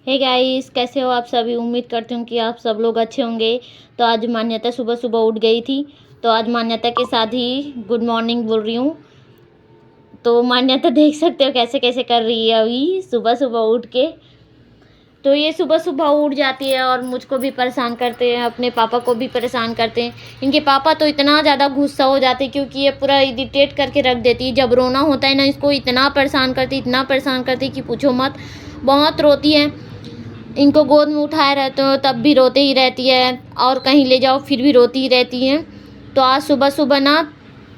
Hey guys, कैसे हो आप सभी। उम्मीद करती हूँ कि आप सब लोग अच्छे होंगे। तो आज मान्यता सुबह सुबह उठ गई थी, तो आज मान्यता के साथ ही गुड मॉर्निंग बोल रही हूँ। तो मान्यता देख सकते हो कैसे कैसे कर रही है अभी सुबह सुबह उठ के। तो ये सुबह सुबह उठ जाती है और मुझको भी परेशान करते हैं, अपने पापा को भी परेशान करते हैं। इनके पापा तो इतना ज़्यादा गुस्सा हो जाते हैं क्योंकि ये पूरा इरिटेट करके रख देती है। जब रोना होता है ना, इसको इतना परेशान करती कि पूछो मत। बहुत रोती है। इनको गोद में उठाए रहते हो तब भी रोते ही रहती है, और कहीं ले जाओ फिर भी रोती ही रहती है। तो आज सुबह सुबह ना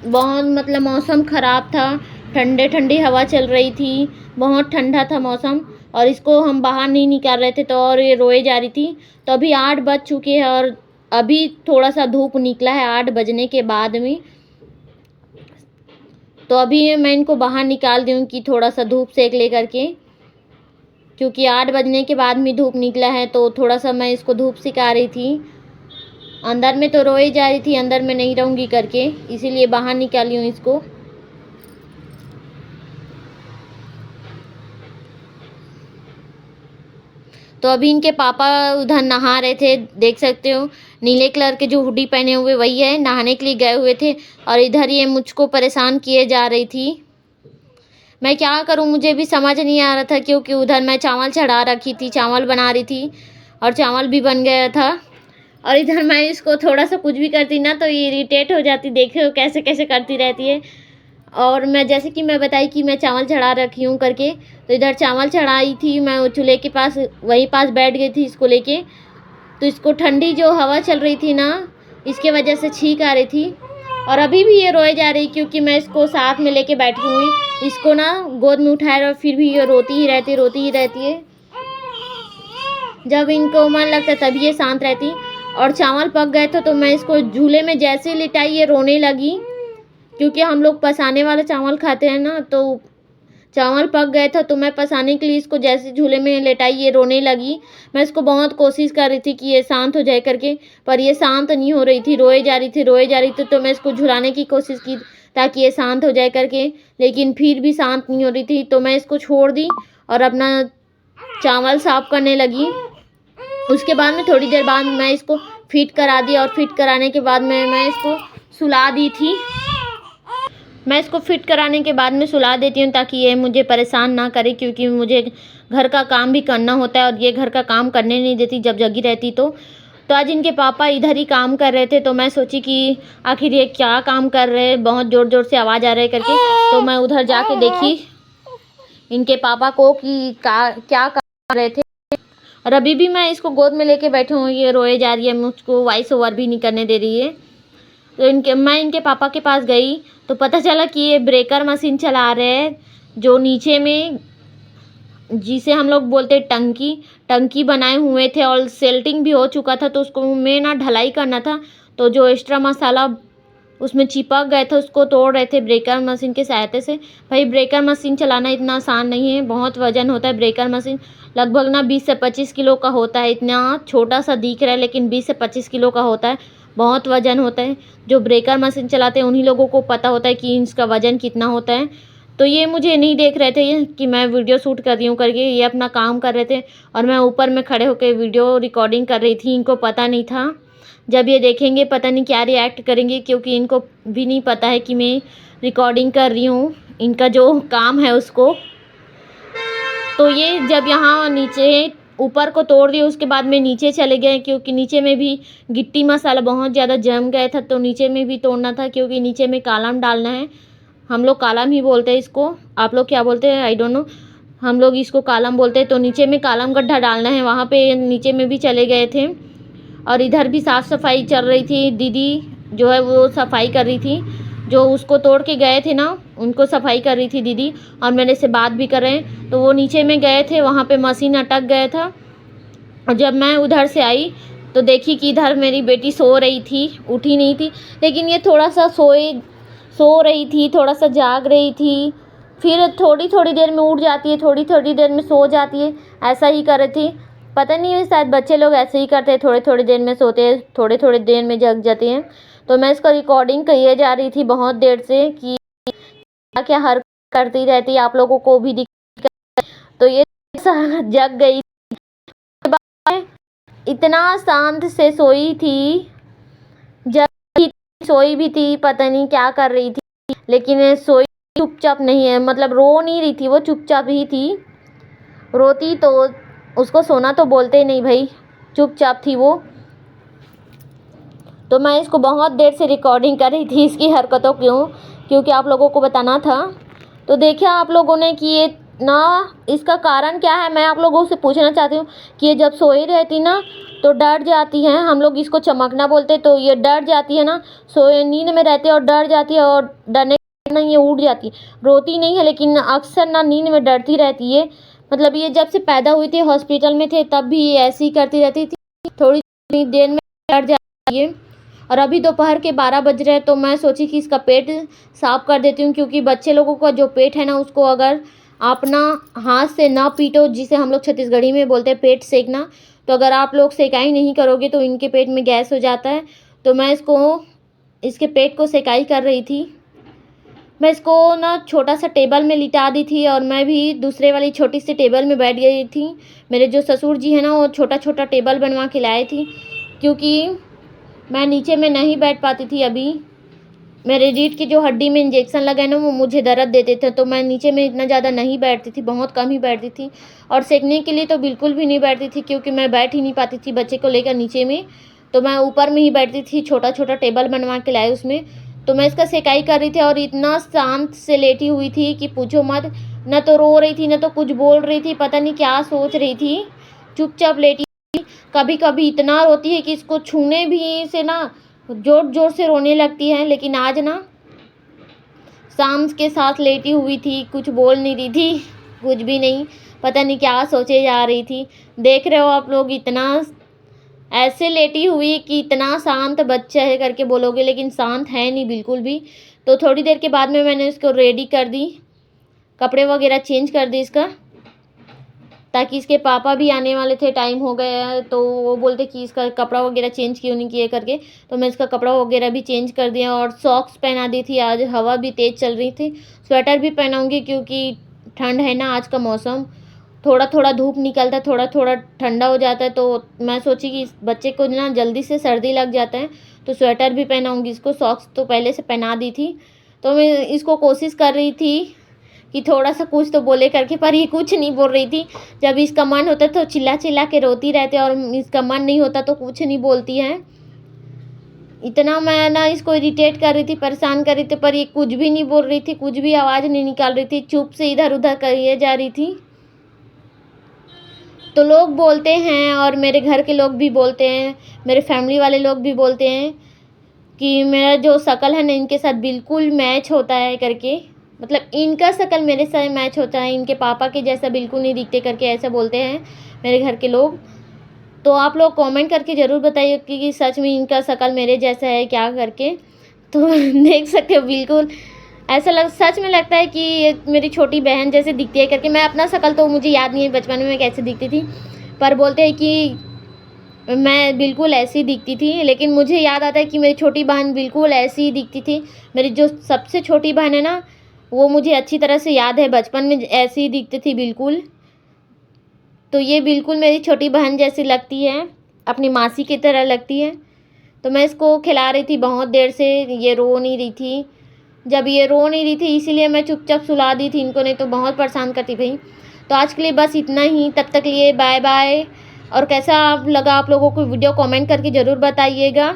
बहुत मौसम ख़राब था, ठंडे ठंडी हवा चल रही थी, बहुत ठंडा था मौसम, और इसको हम बाहर नहीं निकाल रहे थे तो और ये रोए जा रही थी। तो अभी 8 बज चुके हैं और अभी थोड़ा सा धूप निकला है 8 बजने के बाद में। तो अभी मैं इनको बाहर निकाल दी हूँ कि थोड़ा सा धूप सेक ले करके, क्योंकि 8 बजने के बाद में धूप निकला है तो थोड़ा सा मैं इसको धूप सिखा रही थी। अंदर में तो रोए जा रही थी, अंदर में नहीं रहूँगी करके, इसीलिए बाहर निकाली हूँ इसको। तो अभी इनके पापा उधर नहा रहे थे, देख सकते हो नीले कलर के जो हुडी पहने हुए वही है, नहाने के लिए गए हुए थे। और इधर ये मुझको परेशान किए जा रही थी। मैं क्या करूं, मुझे भी समझ नहीं आ रहा था, क्योंकि उधर मैं चावल चढ़ा रखी थी, चावल बना रही थी और चावल भी बन गया था। और इधर मैं इसको थोड़ा सा कुछ भी करती ना तो ये इरिटेट हो जाती, देखो कैसे कैसे करती रहती है। और मैं जैसे कि मैं बताई कि मैं चावल चढ़ा रखी हूँ करके, तो इधर चावल चढ़ाई थी मैं चूल्हे के पास, वहीं पास बैठ गई थी इसको लेके। तो इसको ठंडी जो हवा चल रही थी ना, इसके वजह से छींक आ रही थी। और अभी भी ये रोए जा रही, क्योंकि मैं इसको साथ में लेके बैठी हुई, इसको ना गोद में उठाए और फिर भी ये रोती ही रहती है। जब इनको मन लगता है तभी ये शांत रहती। और चावल पक गए थे तो मैं इसको झूले में जैसे लिटाई ये रोने लगी, क्योंकि हम लोग पसाने वाला चावल खाते हैं ना। तो चावल पक गए था तो मैं पसाने के लिए इसको जैसे झूले में लेटाई ये रोने लगी। मैं इसको बहुत कोशिश कर रही थी कि ये शांत हो जाए करके, पर ये शांत नहीं हो रही थी, रोए जा रही थी। तो मैं इसको झुलाने की कोशिश की ताकि ये शांत हो जाए करके, लेकिन फिर भी शांत नहीं हो रही थी। तो मैं इसको छोड़ दी और अपना चावल साफ करने लगी। उसके बाद में थोड़ी देर बाद मैं इसको फिट करा दी, और फिट कराने के बाद में मैं इसको सुला दी थी। मैं इसको फिट कराने के बाद में सुला देती हूँ ताकि ये मुझे परेशान ना करे, क्योंकि मुझे घर का काम भी करना होता है और ये घर का काम करने नहीं देती जब जगी रहती। तो आज इनके पापा इधर ही काम कर रहे थे, तो मैं सोची कि आखिर ये क्या काम कर रहे हैं, बहुत ज़ोर ज़ोर से आवाज़ आ रही है करके। तो मैं उधर जाके देखी इनके पापा को कि क्या कर रहे थे। और अभी भी मैं इसको गोद में लेके बैठी हूँ, ये रोए जा रही है, मुझको वॉइस ओवर भी नहीं करने दे रही है। तो मैं इनके पापा के पास गई तो पता चला कि ये ब्रेकर मशीन चला रहे हैं, जो नीचे में जिसे हम लोग बोलते हैं टंकी बनाए हुए थे, और सेल्टिंग भी हो चुका था। तो उसको में ना ढलाई करना था, तो जो एक्स्ट्रा मसाला उसमें चिपक गए थे उसको तोड़ रहे थे ब्रेकर मशीन की सहायता से। भाई ब्रेकर मशीन चलाना इतना आसान नहीं है, बहुत वजन होता है। ब्रेकर मशीन लगभग ना 20 से 25 किलो का होता है। इतना छोटा सा दिख रहा है लेकिन 20 से 25 किलो का होता है, बहुत वजन होता है। जो ब्रेकर मशीन चलाते हैं उन्हीं लोगों को पता होता है कि इसका वजन कितना होता है। तो ये मुझे नहीं देख रहे थे कि मैं वीडियो शूट कर रही हूँ करके, ये अपना काम कर रहे थे और मैं ऊपर में खड़े होकर वीडियो रिकॉर्डिंग कर रही थी। इनको पता नहीं था, जब ये देखेंगे पता नहीं क्या रिएक्ट करेंगे, क्योंकि इनको भी नहीं पता है कि मैं रिकॉर्डिंग कर रही हूँ, इनका जो काम है उसको। तो ये जब यहाँ नीचे ऊपर को तोड़ दिए उसके बाद में नीचे चले गए, क्योंकि नीचे में भी गिट्टी मसाला बहुत ज़्यादा जम गया था, तो नीचे में भी तोड़ना था, क्योंकि नीचे में कालम डालना है। हम लोग कालम ही बोलते हैं इसको, आप लोग क्या बोलते हैं आई डोंट नो, हम लोग इसको कालम बोलते हैं। तो नीचे में कालम गड्ढा डालना है, वहाँ पे नीचे में भी चले गए थे। और इधर भी साफ़ सफाई चल रही थी, दीदी जो है वो सफाई कर रही थी, जो उसको तोड़ के गए थे ना उनको सफाई कर रही थी दीदी, और मेरे से बात भी कर रहे हैं। तो वो नीचे में गए थे, वहाँ पे मशीन अटक गया था। और जब मैं उधर से आई तो देखी कि इधर मेरी बेटी सो रही थी, उठी नहीं थी, लेकिन ये थोड़ा सा सो रही थी, थोड़ा सा जाग रही थी, फिर थोड़ी थोड़ी देर में उठ जाती है, थोड़ी थोड़ी देर में सो जाती है, ऐसा ही कर रही थी। पता नहीं है, शायद बच्चे लोग ऐसे ही करते हैं, थोड़े थोड़ी देर में सोते हैं, थोड़े थोड़े देर में जग जाते हैं। तो मैं इसका रिकॉर्डिंग किए जा रही थी बहुत देर से कि क्या क्या हरकत करती रहती है, आप लोगों को भी दिख। तो ये जग गई इतना शांत से सोई थी, जब सोई भी थी पता नहीं क्या कर रही थी, लेकिन सोई चुपचाप नहीं है, मतलब रो नहीं रही थी, वो चुपचाप ही थी। रोती तो उसको सोना तो बोलते ही नहीं भाई, चुपचाप थी वो। तो मैं इसको बहुत देर से रिकॉर्डिंग कर रही थी इसकी हरकतों क्योंकि आप लोगों को बताना था। तो देखिए आप लोगों ने कि ये ना, इसका कारण क्या है मैं आप लोगों से पूछना चाहती हूँ कि ये जब सोई रहती ना तो डर जाती है, हम लोग इसको चमकना बोलते, तो ये डर जाती है ना, सोए नींद में रहती है और डर जाती है, और डरने नहीं ये उड़ जाती, रोती नहीं है लेकिन अक्सर ना नींद में डरती रहती है। मतलब ये जब से पैदा हुई थी हॉस्पिटल में थे तब भी ये ऐसी करती रहती थी, थोड़ी देर में डर जाती है। और अभी दोपहर के 12 बज रहे हैं, तो मैं सोची कि इसका पेट साफ़ कर देती हूँ, क्योंकि बच्चे लोगों का जो पेट है ना उसको अगर आप ना हाथ से ना पीटो, जिसे हम लोग छत्तीसगढ़ी में बोलते हैं पेट सेकना, तो अगर आप लोग सेकाई नहीं करोगे तो इनके पेट में गैस हो जाता है। तो मैं इसके पेट को सेकाई कर रही थी। मैं इसको ना छोटा सा टेबल में लिटा दी थी और मैं भी दूसरे वाली छोटी सी टेबल में बैठ गई थी। मेरे जो ससुर जी हैं ना वो छोटा छोटा टेबल बनवा के लाए थी, क्योंकि मैं नीचे में नहीं बैठ पाती थी। अभी मेरे रीढ़ की जो हड्डी में इंजेक्शन लगा है ना वो मुझे दर्द देते थे, तो मैं नीचे में इतना ज़्यादा नहीं बैठती थी, बहुत कम ही बैठती थी। और सेकने के लिए तो बिल्कुल भी नहीं बैठती थी, क्योंकि मैं बैठ ही नहीं पाती थी बच्चे को लेकर नीचे में, तो मैं ऊपर में ही बैठती थी। छोटा छोटा टेबल बनवा के लाए उसमें, तो मैं इसका सेकाई कर रही थी और इतना शांत से लेटी हुई थी कि पूछो मत। न तो रो रही थी न तो कुछ बोल रही थी, पता नहीं क्या सोच रही थी, चुपचाप लेटी। कभी कभी इतना रोती है कि इसको छूने भी से ना जोर जोर से रोने लगती है, लेकिन आज ना शाम के साथ लेटी हुई थी, कुछ बोल नहीं रही थी, कुछ भी नहीं, पता नहीं क्या सोचे जा रही थी। देख रहे हो आप लोग, इतना ऐसे लेटी हुई कि इतना शांत बच्चा है करके बोलोगे, लेकिन शांत है नहीं बिल्कुल भी। तो थोड़ी देर के बाद में मैंने इसको रेडी कर दी, कपड़े वगैरह चेंज कर दी इसका, ताकि इसके पापा भी आने वाले थे, टाइम हो गया, तो वो बोलते कि इसका कपड़ा वगैरह चेंज क्यों नहीं किए करके। तो मैं इसका कपड़ा वगैरह भी चेंज कर दिया और सॉक्स पहना दी थी। आज हवा भी तेज़ चल रही थी, स्वेटर भी पहनाऊँगी क्योंकि ठंड है ना आज का मौसम, थोड़ा थोड़ा धूप निकलता है, थोड़ा थोड़ा ठंडा हो जाता है। तो मैं सोची कि इस बच्चे को ना जल्दी से सर्दी लग जाता है, तो स्वेटर भी पहनाऊँगी इसको, सॉक्स तो पहले से पहना दी थी। तो मैं इसको कोशिश कर रही थी कि थोड़ा सा कुछ तो बोले करके, पर ये कुछ नहीं बोल रही थी। जब इसका मन होता तो चिल्ला चिल्ला के रोती रहती, और इसका मन नहीं होता तो कुछ नहीं बोलती है। इतना मैं ना इसको इरिटेट कर रही थी, परेशान कर रही थी, पर ये कुछ भी नहीं बोल रही थी, कुछ भी आवाज़ नहीं निकाल रही थी, चुप से इधर उधर करिए जा रही थी। तो लोग बोलते हैं, और मेरे घर के लोग भी बोलते हैं, मेरे फैमिली वाले लोग भी बोलते हैं कि मेरा जो शक्ल है ना इनके साथ बिल्कुल मैच होता है करके, मतलब इनका शक्ल मेरे साथ मैच होता है, इनके पापा के जैसा बिल्कुल नहीं दिखते करके ऐसा बोलते हैं मेरे घर के लोग। तो आप लोग कमेंट करके ज़रूर बताइए कि सच में इनका शक्ल मेरे जैसा है क्या करके। तो देख सकते हो बिल्कुल ऐसा सच में लगता है कि ये मेरी छोटी बहन जैसे दिखती है करके। मैं अपना शक्ल तो मुझे याद नहीं है बचपन में मैं कैसे दिखती थी, पर बोलते हैं कि मैं बिल्कुल ऐसी दिखती थी, लेकिन मुझे याद आता है कि मेरी छोटी बहन बिल्कुल ऐसी ही दिखती थी। मेरी जो सबसे छोटी बहन है ना वो मुझे अच्छी तरह से याद है, बचपन में ऐसी ही दिखती थी बिल्कुल। तो ये बिल्कुल मेरी छोटी बहन जैसी लगती है, अपनी मासी की तरह लगती है। तो मैं इसको खिला रही थी बहुत देर से, ये रो नहीं रही थी। जब ये रो नहीं रही थी इसीलिए मैं चुपचाप सुला दी थी इनको, नहीं तो बहुत परेशान करती भाई। तो आज के लिए बस इतना ही, तब तक लिए बाय बाय। और कैसा लगा आप लोगों को वीडियो कमेंट करके ज़रूर बताइएगा।